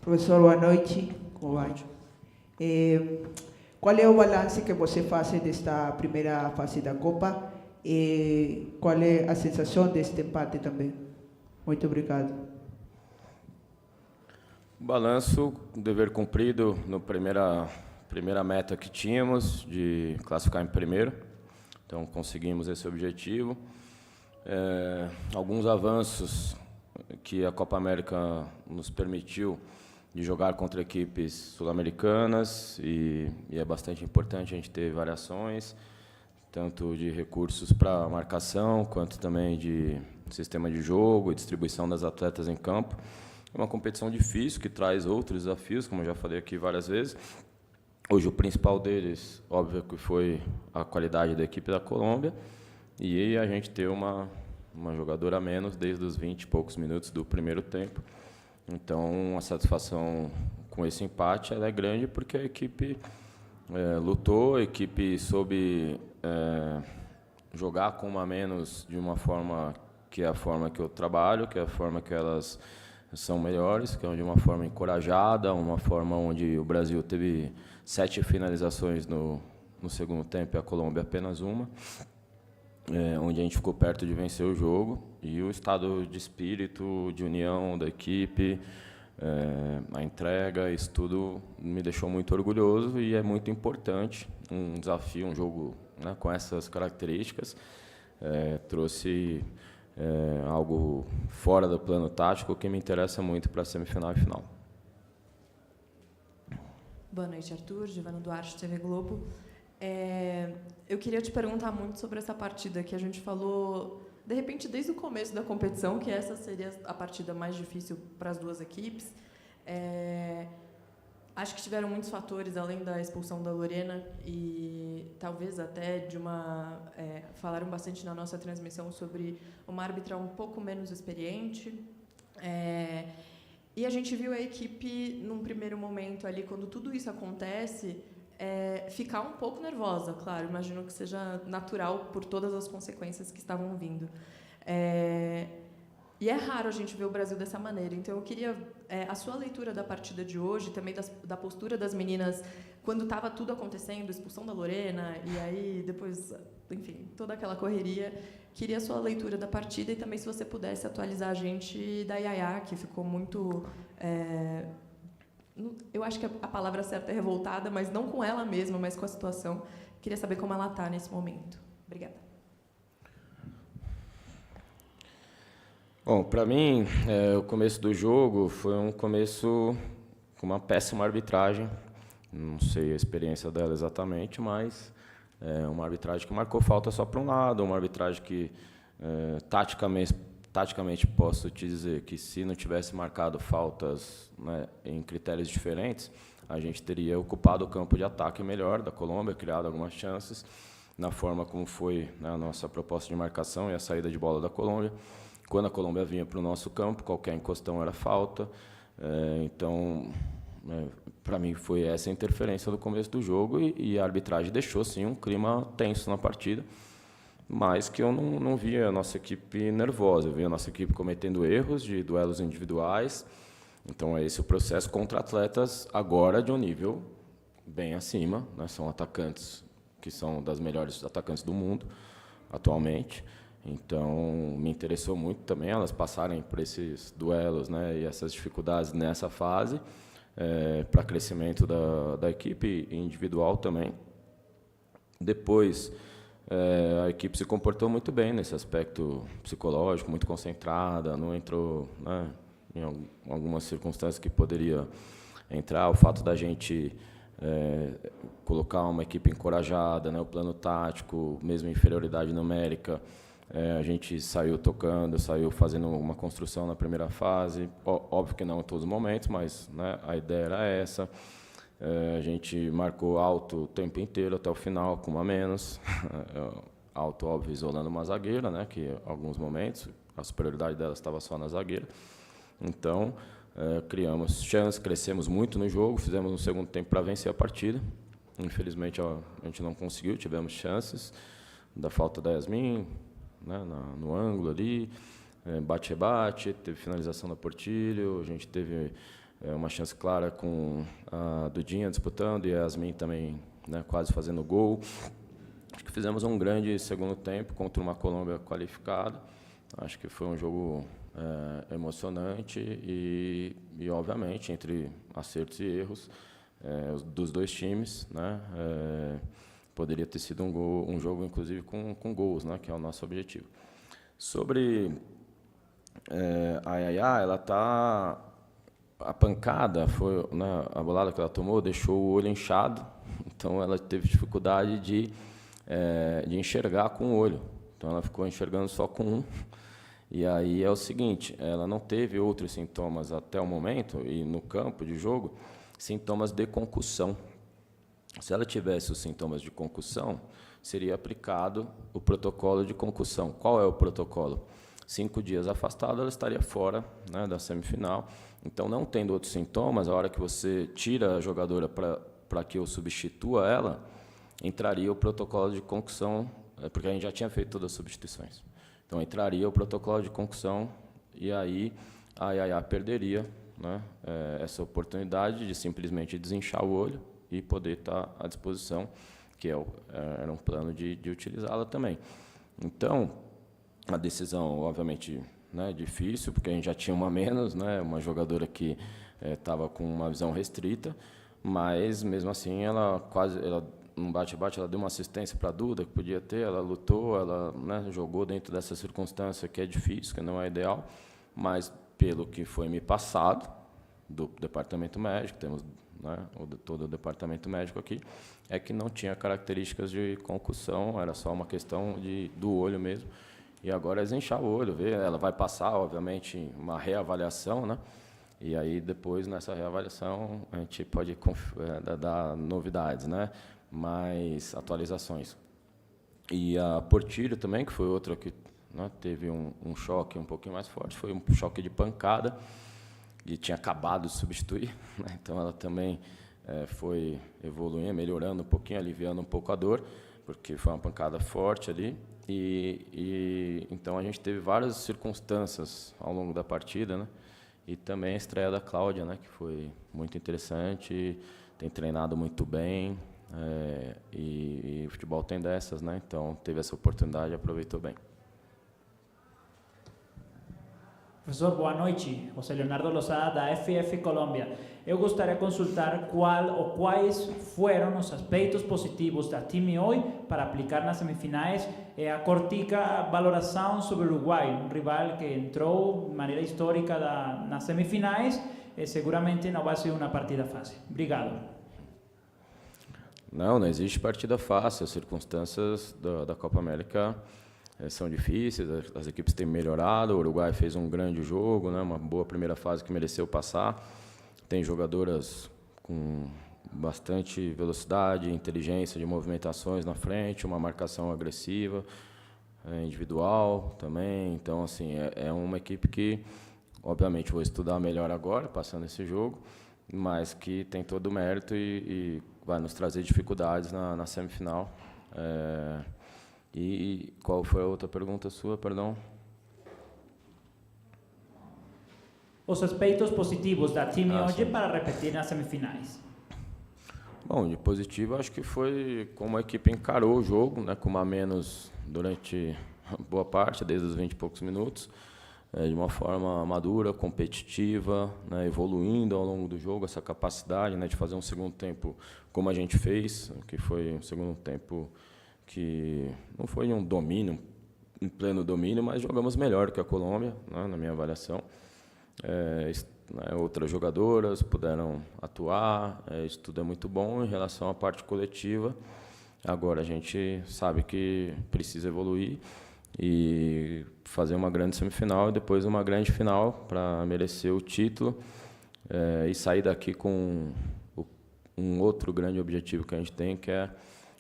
Professor, boa noite. Como vai? Qual é o balanço que você faz desta primeira fase da Copa? E qual é a sensação deste empate também? Muito obrigado. Balanço, dever cumprido na primeira meta que tínhamos, de classificar em primeiro. Então, conseguimos esse objetivo. Alguns avanços que a Copa América nos permitiu de jogar contra equipes sul-americanas e é bastante importante a gente ter variações, tanto de recursos para marcação, quanto também de sistema de jogo e distribuição das atletas em campo. É uma competição difícil, que traz outros desafios, como eu já falei aqui várias vezes. Hoje, o principal deles, óbvio, que foi a qualidade da equipe da Colômbia, e a gente ter uma jogadora a menos desde os 20 e poucos minutos do primeiro tempo. Então, a satisfação com esse empate ela é grande, porque a equipe lutou, a equipe soube jogar com uma a menos de uma forma que é a forma que eu trabalho, que é a forma que elas são melhores, que é de uma forma encorajada, uma forma onde o Brasil teve 7 finalizações no segundo tempo e a Colômbia apenas uma, onde a gente ficou perto de vencer o jogo, e o estado de espírito, de união da equipe, a entrega, isso tudo me deixou muito orgulhoso, e é muito importante, um desafio, um jogo, né, com essas características, trouxe algo fora do plano tático que me interessa muito para a semifinal e final. Boa noite, Arthur. Giovana Duarte, TV Globo. Eu queria te perguntar muito sobre essa partida que a gente falou, de repente, desde o começo da competição, que essa seria a partida mais difícil para as duas equipes. Acho que tiveram muitos fatores, além da expulsão da Lorena, e talvez até falaram bastante na nossa transmissão sobre uma árbitra um pouco menos experiente. E a gente viu a equipe, num primeiro momento ali, quando tudo isso acontece, ficar um pouco nervosa, claro, imagino que seja natural por todas as consequências que estavam vindo. E é raro a gente ver o Brasil dessa maneira. Então, eu queria a sua leitura da partida de hoje, também da postura das meninas, quando estava tudo acontecendo, expulsão da Lorena, e aí depois, enfim, toda aquela correria. Queria a sua leitura da partida e também, se você pudesse, atualizar a gente da Yaya, que ficou muito... eu acho que a palavra certa é revoltada, mas não com ela mesma, mas com a situação. Queria saber como ela está nesse momento. Obrigada. Bom, para mim, o começo do jogo foi um começo com uma péssima arbitragem. Não sei a experiência dela exatamente, mas uma arbitragem que marcou falta só para um lado, uma arbitragem que, taticamente, posso te dizer que, se não tivesse marcado faltas, né, em critérios diferentes, a gente teria ocupado o campo de ataque melhor da Colômbia, criado algumas chances, na forma como foi, né, a nossa proposta de marcação e a saída de bola da Colômbia. Quando a Colômbia vinha para o nosso campo, qualquer encostão era falta. Então, para mim, foi essa a interferência do começo do jogo, e a arbitragem deixou, sim, um clima tenso na partida, mas que eu não via a nossa equipe nervosa, eu via a nossa equipe cometendo erros de duelos individuais. Então, é esse o processo contra atletas agora de um nível bem acima, né? São atacantes que são das melhores atacantes do mundo atualmente. Então, me interessou muito também elas passarem por esses duelos, né, e essas dificuldades nessa fase, para crescimento da equipe individual também. Depois, a equipe se comportou muito bem nesse aspecto psicológico, muito concentrada, não entrou, né, em algumas circunstâncias que poderia entrar. O fato da gente colocar uma equipe encorajada, né, o plano tático, mesmo inferioridade numérica, a gente saiu tocando, saiu fazendo uma construção na primeira fase, óbvio que não em todos os momentos, mas, né, a ideia era essa. A gente marcou alto o tempo inteiro, até o final, com uma a menos. Alto, óbvio, isolando uma zagueira, né, que em alguns momentos a superioridade dela estava só na zagueira. Então, criamos chances, crescemos muito no jogo, fizemos um segundo tempo para vencer a partida. Infelizmente, a gente não conseguiu, tivemos chances, da falta da Yasmin, né, no ângulo ali, bate-rebate, teve finalização da Portillo, a gente teve uma chance clara com a Dudinha disputando e a Yasmin também, né, quase fazendo gol. Acho que fizemos um grande segundo tempo contra uma Colômbia qualificada. Acho que foi um jogo emocionante e, obviamente, entre acertos e erros dos dois times, né, poderia ter sido um jogo, inclusive, com gols, né, que é o nosso objetivo. Sobre a Yaya, ela está... A pancada, foi, né, a bolada que ela tomou, deixou o olho inchado, então ela teve dificuldade de enxergar com o olho. Então ela ficou enxergando só com um. E aí é o seguinte, ela não teve outros sintomas até o momento, e no campo de jogo, sintomas de concussão. Se ela tivesse os sintomas de concussão, seria aplicado o protocolo de concussão. Qual é o protocolo? 5 dias afastada, ela estaria fora, né, da semifinal. Então, não tendo outros sintomas, a hora que você tira a jogadora para que eu substitua ela, entraria o protocolo de concussão, porque a gente já tinha feito todas as substituições. Então, entraria o protocolo de concussão e aí a Yaya perderia, né, essa oportunidade de simplesmente desinchar o olho e poder estar à disposição, que era um plano de utilizá-la também. Então, a decisão, obviamente, né, difícil, porque a gente já tinha uma menos, né, uma jogadora que estava com uma visão restrita, mas, mesmo assim, ela num bate-bate, ela deu uma assistência para a Duda, que podia ter, ela lutou, ela, né, jogou dentro dessa circunstância que é difícil, que não é ideal, mas, pelo que foi me passado do departamento médico, temos, né, todo o departamento médico aqui, é que não tinha características de concussão, era só uma questão do olho mesmo. E agora é desinchar o olho, ver, ela vai passar, obviamente, uma reavaliação, né? E aí, depois, nessa reavaliação, a gente pode dar novidades, né? Mais atualizações. E a Portillo também, que foi outra que, né, teve um choque um pouquinho mais forte, foi um choque de pancada, e tinha acabado de substituir, né? Então, ela também foi evoluindo, melhorando um pouquinho, aliviando um pouco a dor, porque foi uma pancada forte ali. Então, a gente teve várias circunstâncias ao longo da partida, né? E também a estreia da Cláudia, né, que foi muito interessante, tem treinado muito bem, e o futebol tem dessas, né? Então, teve essa oportunidade e aproveitou bem. Professor, boa noite. José Leonardo Lozada, da FF Colômbia. Eu gostaria de consultar quais foram os aspectos positivos da time hoje para aplicar nas semifinais e a cortica valoração sobre o Uruguai, um rival que entrou de maneira histórica nas semifinais e seguramente não vai ser uma partida fácil. Obrigado. Não existe partida fácil. As circunstâncias da Copa América são difíceis, as equipes têm melhorado, o Uruguai fez um grande jogo, né, uma boa primeira fase que mereceu passar, tem jogadoras com bastante velocidade, inteligência de movimentações na frente, uma marcação agressiva, individual também, então, assim, é uma equipe que, obviamente, vou estudar melhor agora, passando esse jogo, mas que tem todo o mérito e vai nos trazer dificuldades na semifinal. E qual foi a outra pergunta sua, perdão? Os aspectos positivos da time hoje sim, para repetir nas semifinais. Bom, de positivo, acho que foi como a equipe encarou o jogo, né, com uma menos durante boa parte, desde os 20 e poucos minutos, de uma forma madura, competitiva, né, evoluindo ao longo do jogo, essa capacidade, né, de fazer um segundo tempo como a gente fez, que foi um segundo tempo que não foi um domínio, em pleno domínio, mas jogamos melhor que a Colômbia, né, na minha avaliação. Outras jogadoras puderam atuar, isso tudo é muito bom em relação à parte coletiva. Agora a gente sabe que precisa evoluir e fazer uma grande semifinal e depois uma grande final para merecer o título e sair daqui com um outro grande objetivo que a gente tem, que é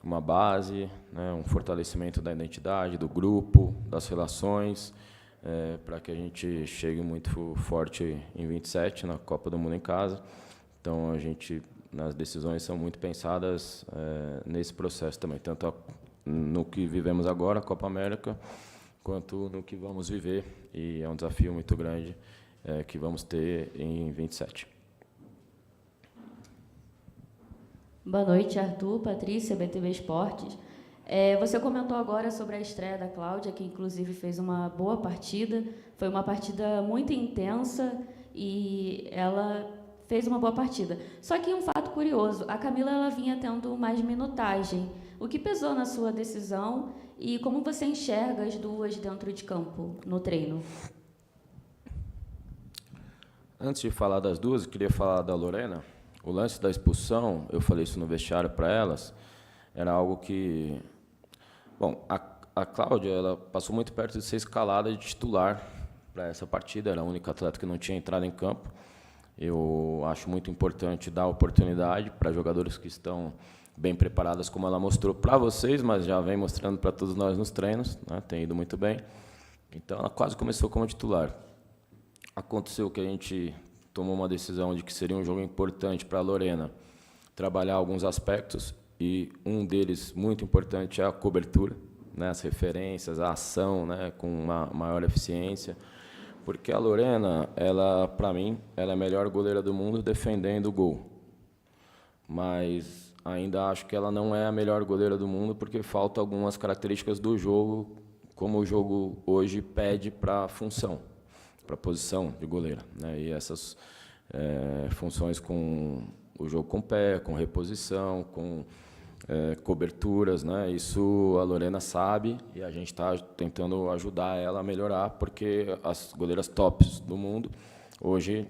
uma base, né, um fortalecimento da identidade, do grupo, das relações, para que a gente chegue muito forte em 27, na Copa do Mundo em casa. Então, as decisões são muito pensadas nesse processo também, tanto no que vivemos agora, a Copa América, quanto no que vamos viver, e é um desafio muito grande que vamos ter em 27. Boa noite, Arthur, Patrícia, BTV Esportes. Você comentou agora sobre a estreia da Cláudia, que inclusive fez uma boa partida. Foi uma partida muito intensa e ela fez uma boa partida. Só que um fato curioso, a Camila ela vinha tendo mais minutagem. O que pesou na sua decisão e como você enxerga as duas dentro de campo, no treino? Antes de falar das duas, eu queria falar da Lorena. O lance da expulsão, eu falei isso no vestiário para elas, era algo que... Bom, a Cláudia ela passou muito perto de ser escalada de titular para essa partida, era a única atleta que não tinha entrado em campo. Eu acho muito importante dar oportunidade para jogadores que estão bem preparadas, como ela mostrou para vocês, mas já vem mostrando para todos nós nos treinos, né? Tem ido muito bem. Então, ela quase começou como titular. Aconteceu que a gente tomou uma decisão de que seria um jogo importante para a Lorena trabalhar alguns aspectos, e um deles muito importante é a cobertura, né? As referências, a ação, né? Com uma maior eficiência. Porque a Lorena, ela, para mim, ela é a melhor goleira do mundo defendendo o gol. Mas ainda acho que ela não é a melhor goleira do mundo porque faltam algumas características do jogo, como o jogo hoje pede para a função, para a posição de goleira, né? E essas funções com o jogo com pé, com reposição, com coberturas, né? Isso a Lorena sabe e a gente está tentando ajudar ela a melhorar, porque as goleiras tops do mundo hoje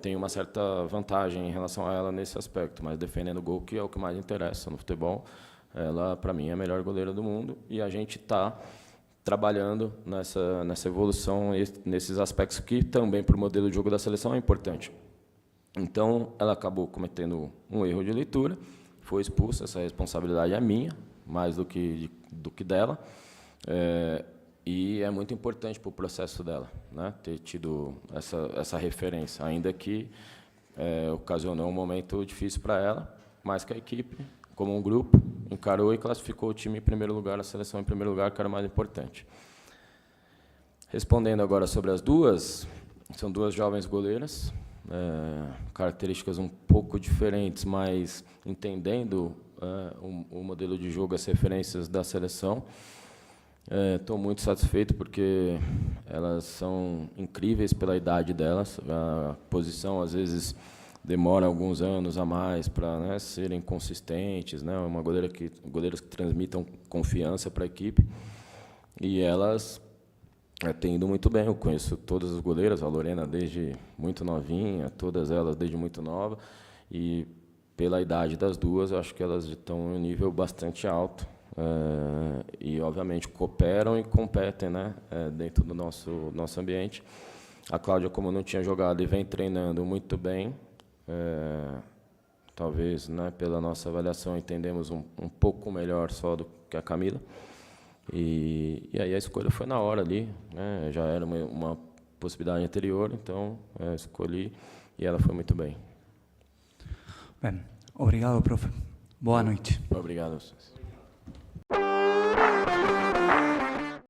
tem uma certa vantagem em relação a ela nesse aspecto, mas defendendo o gol, que é o que mais interessa no futebol, ela, para mim, é a melhor goleira do mundo, e a gente está trabalhando nessa evolução, nesses aspectos que também, para o modelo de jogo da seleção, é importante. Então, ela acabou cometendo um erro de leitura, foi expulsa, essa responsabilidade é minha, mais do que dela, e é muito importante para o processo dela, né, ter tido essa referência, ainda que ocasionou um momento difícil para ela, mas que a equipe, como um grupo, encarou e classificou o time em primeiro lugar, a seleção em primeiro lugar, que era o mais importante. Respondendo agora sobre as duas, são duas jovens goleiras, características um pouco diferentes, mas entendendo o modelo de jogo, as referências da seleção. Estou muito satisfeito porque elas são incríveis pela idade delas. A posição, às vezes, demora alguns anos a mais para, né, serem consistentes, né? Uma goleiras que transmitam confiança para a equipe. E elas têm ido muito bem. Eu conheço todas as goleiras, a Lorena desde muito novinha, todas elas desde muito nova. E, pela idade das duas, eu acho que elas estão em um nível bastante alto. E, obviamente, cooperam e competem, né, dentro do nosso ambiente. A Cláudia, como não tinha jogado e vem treinando muito bem, talvez, né, pela nossa avaliação, entendemos um pouco melhor só do que a Camila. E aí a escolha foi na hora ali, né, já era uma possibilidade anterior, então escolhi e ela foi muito bem. Bem, obrigado, profe. Boa noite. Obrigado a vocês.